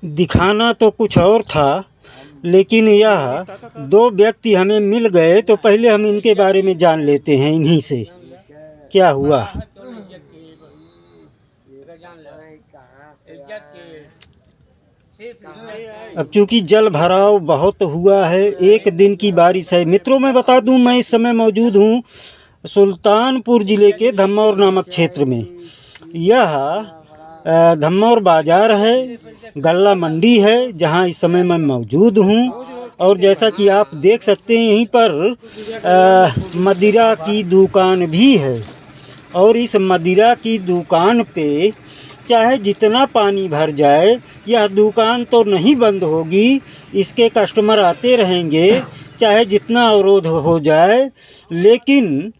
दिखाना तो कुछ और था, लेकिन यह दो व्यक्ति हमें मिल गए, तो पहले हम इनके बारे में जान लेते हैं इन्हीं से क्या हुआ। अब चूँकि जल भराव बहुत हुआ है, एक दिन की बारिश है। मित्रों, मैं बता दूं, मैं इस समय मौजूद हूं सुल्तानपुर ज़िले के धम्मौर नामक क्षेत्र में। यह धम्मौर बाज़ार है, गल्ला मंडी है, जहां इस समय मैं मौजूद हूं। और जैसा कि आप देख सकते हैं, यहीं पर मदिरा की दुकान भी है। और इस मदिरा की दुकान पे चाहे जितना पानी भर जाए, यह दुकान तो नहीं बंद होगी, इसके कस्टमर आते रहेंगे, चाहे जितना अवरोध हो जाए। लेकिन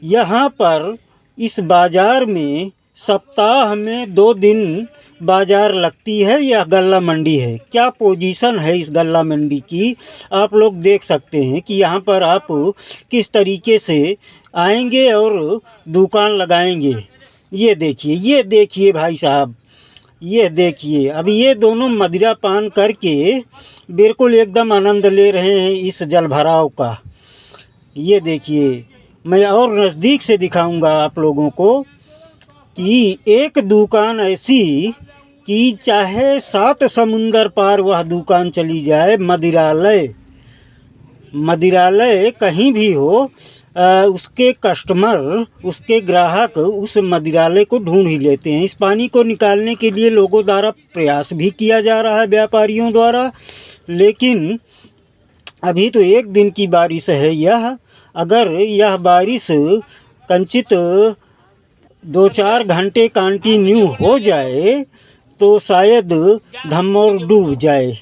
यहाँ पर इस बाज़ार में सप्ताह में 2 दिन बाज़ार लगती है। यह गल्ला मंडी है। क्या पोजीशन है इस गल्ला मंडी की, आप लोग देख सकते हैं कि यहाँ पर आप किस तरीके से आएंगे और दुकान लगाएंगे। ये देखिए भाई साहब, ये देखिए, अभी ये दोनों मदिरा पान करके बिल्कुल एकदम आनंद ले रहे हैं इस जल भराव का। ये देखिए, मैं और नज़दीक से दिखाऊंगा आप लोगों को कि एक दुकान ऐसी कि चाहे 7 समुंदर पार वह दुकान चली जाए, मदिरालय कहीं भी हो, उसके कस्टमर, उसके ग्राहक उस मदिरालय को ढूंढ ही लेते हैं। इस पानी को निकालने के लिए लोगों द्वारा प्रयास भी किया जा रहा है, व्यापारियों द्वारा। लेकिन अभी तो एक दिन की बारिश है यह। अगर यह बारिश कंचित 2-4 घंटे कंटिन्यू हो जाए तो शायद धम्मौर डूब जाए,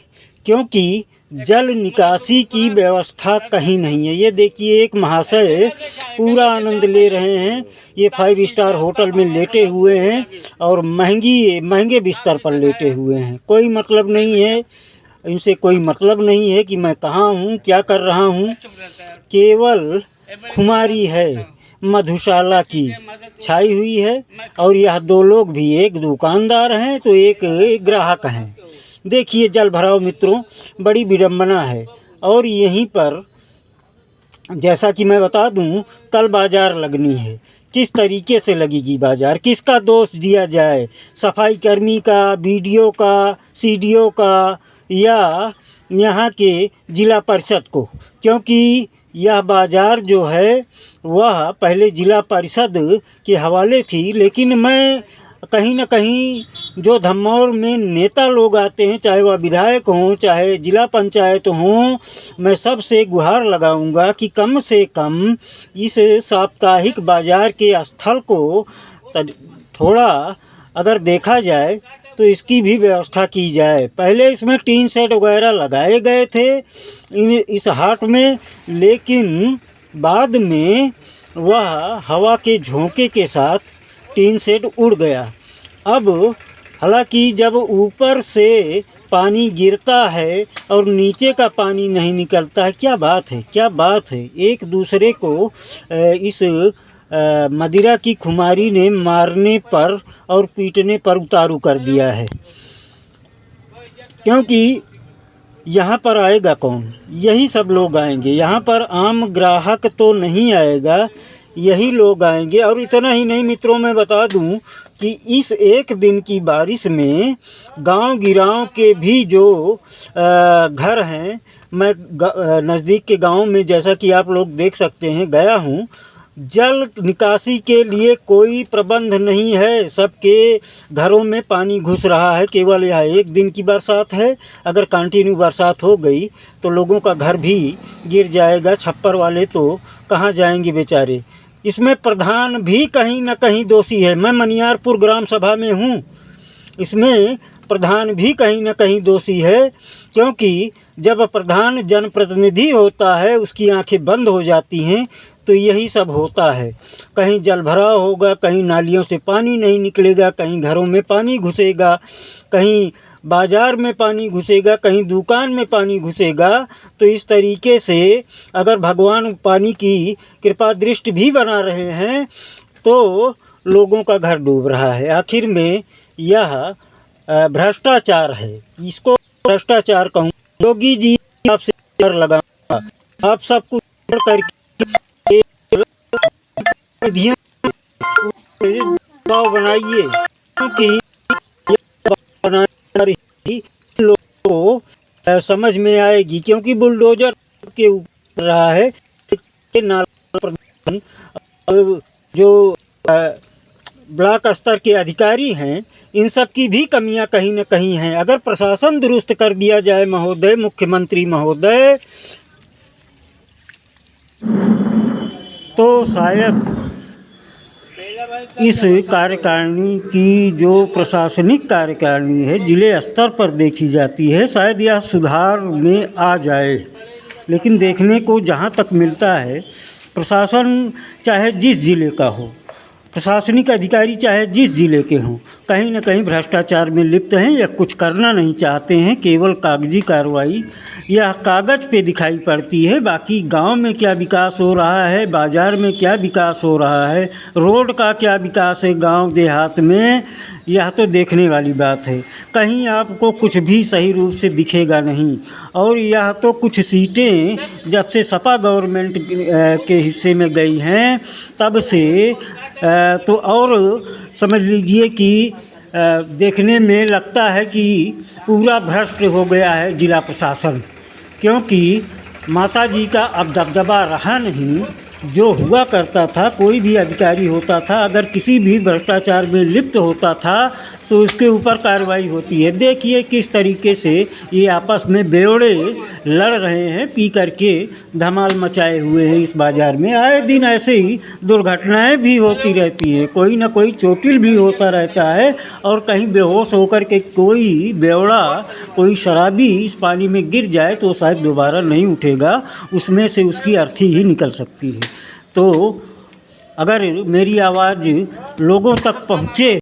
क्योंकि जल निकासी की व्यवस्था कहीं नहीं है। ये देखिए, एक महाशय पूरा आनंद ले रहे हैं। ये 5 स्टार होटल में लेटे हुए हैं और महंगे बिस्तर पर लेटे हुए हैं। कोई मतलब नहीं है इनसे, कोई मतलब नहीं है कि मैं कहाँ हूँ, क्या कर रहा हूँ। केवल खुमारी है, मधुशाला की छाई हुई है। और यह 2 लोग भी, एक दुकानदार हैं तो एक ग्राहक हैं। देखिए जल भराव मित्रों, बड़ी विडंबना है। और यहीं पर जैसा कि मैं बता दूं, कल बाज़ार लगनी है। किस तरीके से लगेगी बाज़ार, किसका दोष दिया जाए, सफाई कर्मी का, बीडीओ का, सीडीओ का, या यहाँ के जिला परिषद को? क्योंकि यह बाज़ार जो है वह पहले जिला परिषद के हवाले थी। लेकिन मैं कहीं न कहीं जो धम्मौर में नेता लोग आते हैं, चाहे वह विधायक हों, चाहे जिला पंचायत हों, मैं सबसे गुहार लगाऊंगा कि कम से कम इस साप्ताहिक बाज़ार के स्थल को थोड़ा अगर देखा जाए तो इसकी भी व्यवस्था की जाए। पहले इसमें टीन सेट वगैरह लगाए गए थे इस हाट में, लेकिन बाद में वह हवा के झोंके के साथ टीन सेट उड़ गया। अब हालांकि जब ऊपर से पानी गिरता है और नीचे का पानी नहीं निकलता है, क्या बात है। एक दूसरे को इस मदिरा की खुमारी ने मारने पर और पीटने पर उतारू कर दिया है। क्योंकि यहाँ पर आएगा कौन? यही सब लोग आएंगे। यहाँ पर आम ग्राहक तो नहीं आएगा, यही लोग आएंगे। और इतना ही नहीं मित्रों, मैं बता दूं कि इस एक दिन की बारिश में गांव गिराव के भी जो घर हैं, मैं नज़दीक के गांव में, जैसा कि आप लोग देख सकते हैं, गया हूं। जल निकासी के लिए कोई प्रबंध नहीं है, सबके घरों में पानी घुस रहा है। केवल यह एक दिन की बरसात है। अगर कंटिन्यू बरसात हो गई तो लोगों का घर भी गिर जाएगा। छप्पर वाले तो कहाँ जाएंगे बेचारे। इसमें प्रधान भी कहीं न कहीं दोषी है। मैं मनियारपुर ग्राम सभा में हूँ, इसमें प्रधान भी कहीं न कहीं दोषी है। क्योंकि जब प्रधान जनप्रतिनिधि होता है, उसकी आंखें बंद हो जाती हैं, तो यही सब होता है। कहीं जल भराव होगा, कहीं नालियों से पानी नहीं निकलेगा, कहीं घरों में पानी घुसेगा, कहीं बाज़ार में पानी घुसेगा, कहीं दुकान में पानी घुसेगा। तो इस तरीके से अगर भगवान पानी की कृपा दृष्टि भी बना रहे हैं तो लोगों का घर डूब रहा है। आखिर में यह भ्रष्टाचार है, इसको भ्रष्टाचार कहूँ। योगी जी आपसे डर लगा, आप सब कुछ छोड़ करके विधियों दबाव बनाइए, क्योंकि लोगों को समझ में आएगी, क्योंकि बुलडोजर के ऊपर रहा है जो ब्लॉक स्तर के अधिकारी हैं, इन सब की भी कमियां कहीं न कहीं हैं। अगर प्रशासन दुरुस्त कर दिया जाए महोदय, मुख्यमंत्री महोदय, तो शायद इस कार्यकारिणी की जो प्रशासनिक कार्यकारिणी है, जिले स्तर पर देखी जाती है, शायद यह सुधार में आ जाए। लेकिन देखने को जहाँ तक मिलता है, प्रशासन चाहे जिस ज़िले का हो, प्रशासनिक अधिकारी चाहे जिस ज़िले के हों, कहीं न कहीं भ्रष्टाचार में लिप्त हैं या कुछ करना नहीं चाहते हैं। केवल कागजी कार्रवाई यह कागज़ पे दिखाई पड़ती है, बाकी गांव में क्या विकास हो रहा है, बाज़ार में क्या विकास हो रहा है, रोड का क्या विकास है गांव देहात में, यह तो देखने वाली बात है। कहीं आपको कुछ भी सही रूप से दिखेगा नहीं। और यह तो कुछ सीटें जब से सपा गवर्नमेंट के हिस्से में गई हैं, तब से तो और समझ लीजिए कि देखने में लगता है कि पूरा भ्रष्ट हो गया है जिला प्रशासन, क्योंकि माता जी का अब दबदबा रहा नहीं। जो हुआ करता था, कोई भी अधिकारी होता था, अगर किसी भी भ्रष्टाचार में लिप्त होता था तो उसके ऊपर कार्रवाई होती है। देखिए किस तरीके से ये आपस में बेवड़े लड़ रहे हैं, पी करके धमाल मचाए हुए हैं इस बाज़ार में। आए दिन ऐसे ही दुर्घटनाएं भी होती रहती हैं, कोई ना कोई चोटिल भी होता रहता है, और कहीं बेहोश होकर के कोई बेवड़ा, कोई शराबी इस पानी में गिर जाए तो शायद दोबारा नहीं उठेगा, उसमें से उसकी अर्थी ही निकल सकती है। तो अगर मेरी आवाज़ लोगों तक पहुँचे